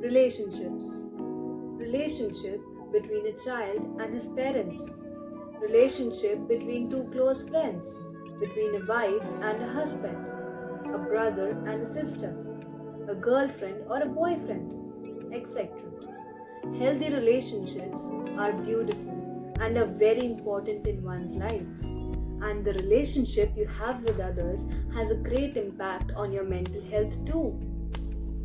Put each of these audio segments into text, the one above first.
Relationships. Relationship between a child and his parents. Relationship between two close friends. Between a wife and a husband. A brother and a sister. A girlfriend or a boyfriend, etc. Healthy relationships are beautiful and are very important in one's life. And the relationship you have with others has a great impact on your mental health too.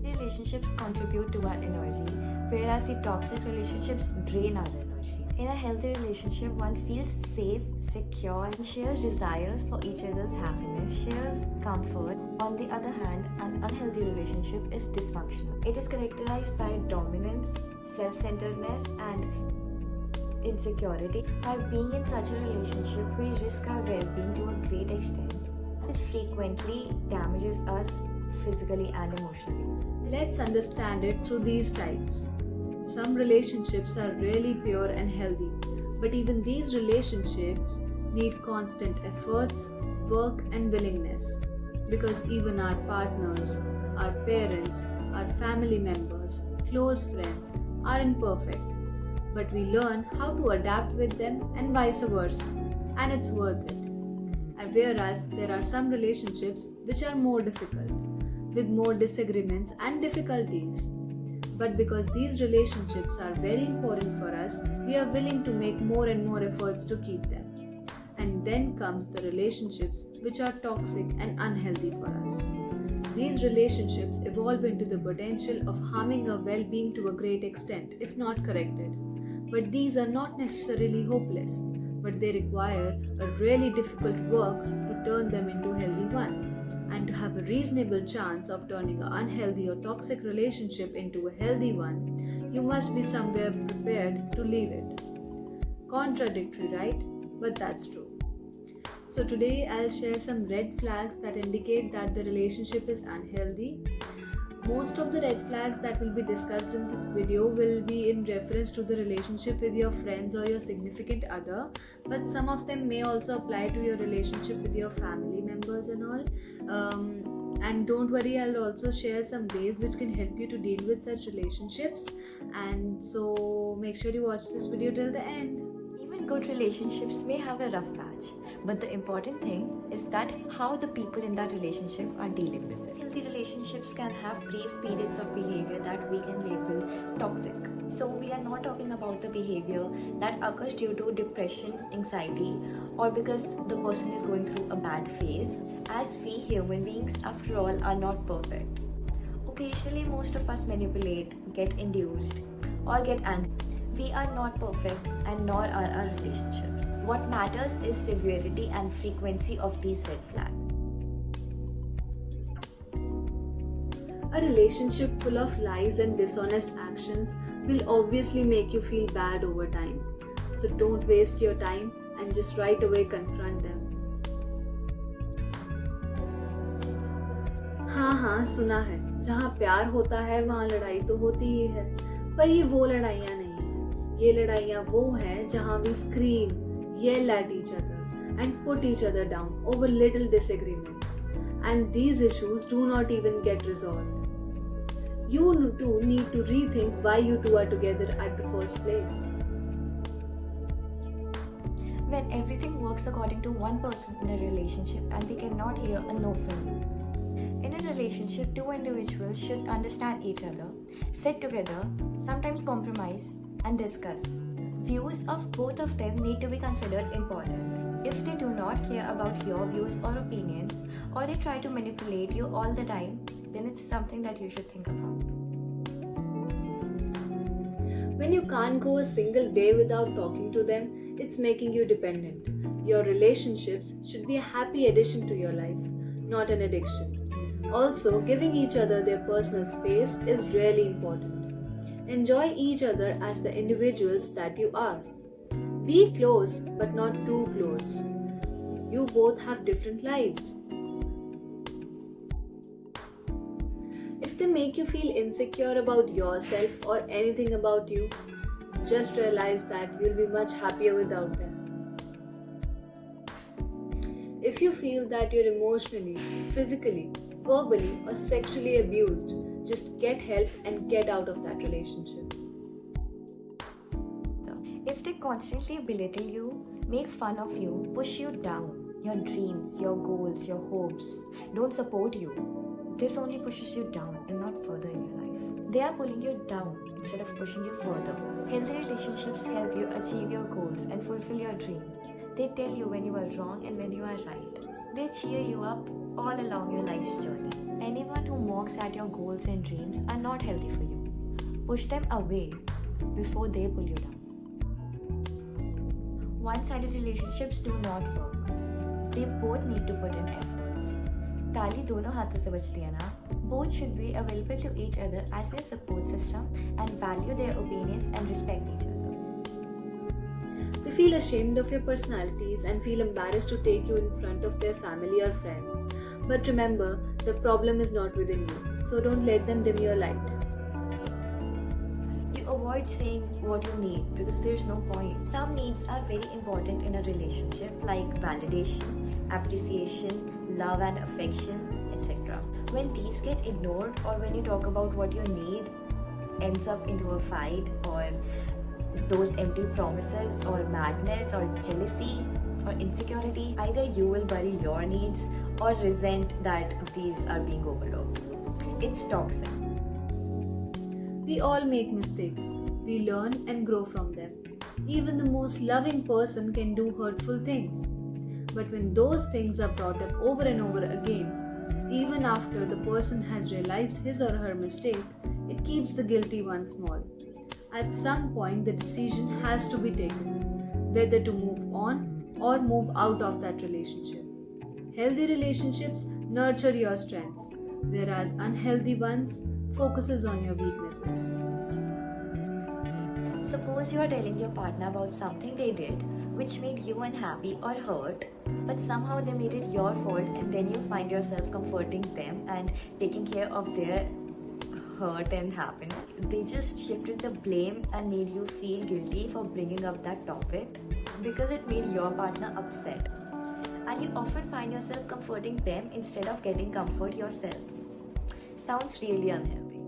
Relationships contribute to our energy, whereas the toxic relationships drain our energy. In a healthy relationship, one feels safe, secure, and shares desires for each other's happiness, shares comfort. On the other hand, an unhealthy relationship is dysfunctional. It is characterized by dominance, self-centeredness, and insecurity. By being in such a relationship, we risk our well-being to a great extent. It frequently damages us physically and emotionally. Let's understand it through these types. Some relationships are really pure and healthy, but even these relationships need constant efforts, work, and willingness. Because even our partners, our parents, our family members, close friends aren't perfect. But we learn how to adapt with them and vice versa, and it's worth it. And whereas there are some relationships which are more difficult, with more disagreements and difficulties. But because these relationships are very important for us, we are willing to make more and more efforts to keep them. And then comes the relationships which are toxic and unhealthy for us. These relationships evolve into the potential of harming our well-being to a great extent, if not corrected. But these are not necessarily hopeless, but they require a really difficult work to turn them into a healthy one. And to have a reasonable chance of turning an unhealthy or toxic relationship into a healthy one, you must be somewhere prepared to leave it. Contradictory, right? But that's true. So today I'll share some red flags that indicate that the relationship is unhealthy. Most of the red flags that will be discussed in this video will be in reference to the relationship with your friends or your significant other, but some of them may also apply to your relationship with your family members and all. And don't worry, I'll also share some ways which can help you to deal with such relationships. And so make sure you watch this video till the end. Even good relationships may have a rough patch, but the important thing is that how the people in that relationship are dealing with it. Healthy relationships can have brief periods of behavior that we can label toxic. So we are not talking about the behavior that occurs due to depression, anxiety, or because the person is going through a bad phase, as we human beings, after all, are not perfect. Occasionally, most of us manipulate, get induced, or get angry. We are not perfect, and nor are our relationships. What matters is severity and frequency of these red flags. A relationship full of lies and dishonest actions will obviously make you feel bad over time. So don't waste your time and just right away confront them. हाँ सुना है, जहाँ प्यार होता है वहाँ लड़ाई तो होती ही है, पर ये वो लड़ाइयाँ नहीं है। ये लड़ाइयाँ वो हैं जहाँ we scream, yell at each other and put each other down over little disagreements, and these issues do not even get resolved. You too need to rethink why you two are together at the first place. When everything works according to one person in a relationship and they cannot hear a no from you. In a relationship, two individuals should understand each other, sit together, sometimes compromise, and discuss. Views of both of them need to be considered important. If they do not care about your views or opinions, or they try to manipulate you all the time, then it's something that you should think about. When you can't go a single day without talking to them, it's making you dependent. Your relationships should be a happy addition to your life, not an addiction. Also, giving each other their personal space is really important. Enjoy each other as the individuals that you are. Be close, but not too close. You both have different lives. If they make you feel insecure about yourself or anything about you, just realize that you'll be much happier without them. If you feel that you're emotionally, physically, verbally, or sexually abused, Just get help and get out of that relationship. If they constantly belittle you, make fun of you, push you down, your dreams, your goals, your hopes, don't support you, this only pushes you down and not further in your life. They are pulling you down instead of pushing you further. Healthy relationships help you achieve your goals and fulfill your dreams. They tell you when you are wrong and when you are right. They cheer you up all along your life's journey. Anyone who mocks at your goals and dreams are not healthy for you. Push them away before they pull you down. One-sided relationships do not work. They both need to put in efforts. ताली दोनों हाथों से बजती है ना. Both should be available to each other as their support system and value their opinions and respect each other. They feel ashamed of your personalities and feel embarrassed to take you in front of their family or friends. But remember, the problem is not within you, so don't let them dim your light. You avoid saying what you need because there's no point. Some needs are very important in a relationship, like validation, appreciation, love and affection, etc. When these get ignored, or when you talk about what you need ends up into a fight, or those empty promises, or madness, or jealousy, or insecurity, either you will bury your needs or resent that these are being overlooked. It's toxic. We all make mistakes. We learn and grow from them. Even the most loving person can do hurtful things. But when those things are brought up over and over again, even after the person has realized his or her mistake, it keeps the guilty one small. At some point, the decision has to be taken, whether to move on or move out of that relationship. Healthy relationships nurture your strengths, whereas unhealthy ones focuses on your weaknesses. Suppose you are telling your partner about something they did which made you unhappy or hurt, but somehow they made it your fault, and then you find yourself comforting them and taking care of their hurt and happiness. They just shifted the blame and made you feel guilty for bringing up that topic because it made your partner upset. And you often find yourself comforting them instead of getting comfort yourself. Sounds really unhealthy.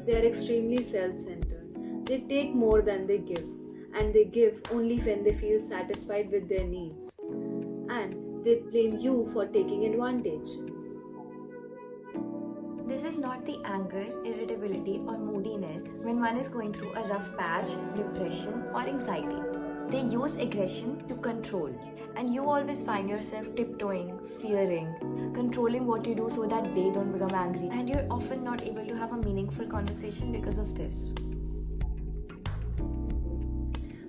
They are extremely self-centered. They take more than they give, and they give only when they feel satisfied with their needs. And they blame you for taking advantage. This is not the anger, irritability, or moodiness when one is going through a rough patch, depression, or anxiety. They use aggression to control, and you always find yourself tiptoeing, fearing, controlling what you do so that they don't become angry, and you're often not able to have a meaningful conversation because of this.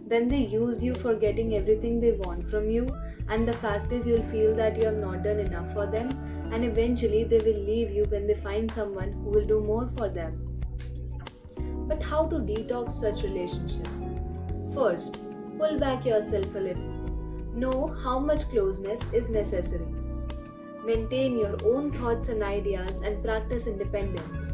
Then they use you for getting everything they want from you, and the fact is you'll feel that you have not done enough for them, and eventually they will leave you when they find someone who will do more for them. But how to detox such relationships? First, pull back yourself a little. Know how much closeness is necessary. Maintain your own thoughts and ideas and practice independence.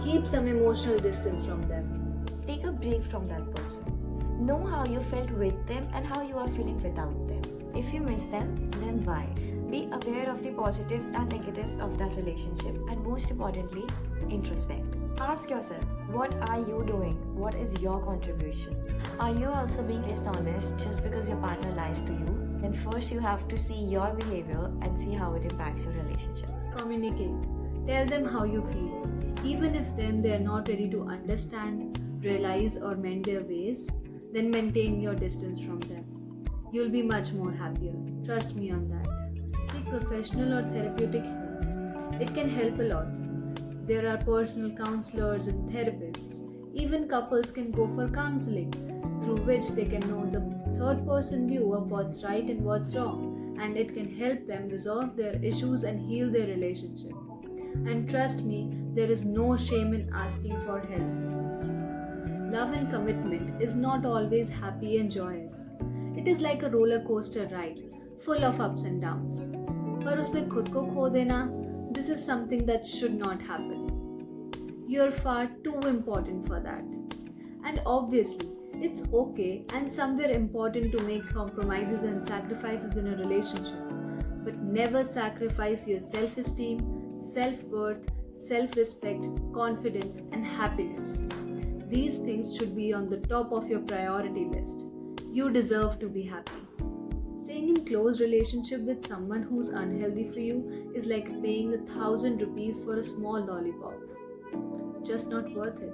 Keep some emotional distance from them. Take a break from that person. Know how you felt with them and how you are feeling without them. If you miss them, then why? Be aware of the positives and negatives of that relationship, and most importantly, introspect. Ask yourself, what are you doing? What is your contribution? Are you also being dishonest just because your partner lies to you? Then first you have to see your behavior and see how it impacts your relationship. Communicate. Tell them how you feel. Even if then they are not ready to understand, realize, or mend their ways, then maintain your distance from them. You'll be much more happier. Trust me on that. Seek professional or therapeutic help. It can help a lot. There are personal counselors and therapists. Even couples can go for counseling, through which they can know the third person view of what's right and what's wrong, and it can help them resolve their issues and heal their relationship. And trust me, there is no shame in asking for help. Love and commitment is not always happy and joyous. It is like a roller coaster ride, full of ups and downs. पर उसमें खुद को खो देना, this is something that should not happen. You're far too important for that. And obviously, it's okay and somewhere important to make compromises and sacrifices in a relationship. But never sacrifice your self-esteem, self worth, self respect, confidence, and happiness. These things should be on the top of your priority list. You deserve to be happy. Staying in close relationship with someone who's unhealthy for you is like paying 1,000 rupees for a small lollipop. Just not worth it.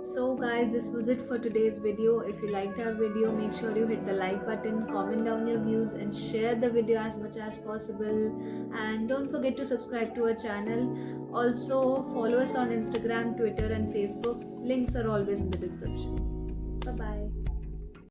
So guys, this was it for today's video. If you liked our video, make sure you hit the like button, comment down your views, and share the video as much as possible. And don't forget to subscribe to our channel. Also follow us on Instagram, Twitter, and Facebook. Links are always in the description. Bye bye.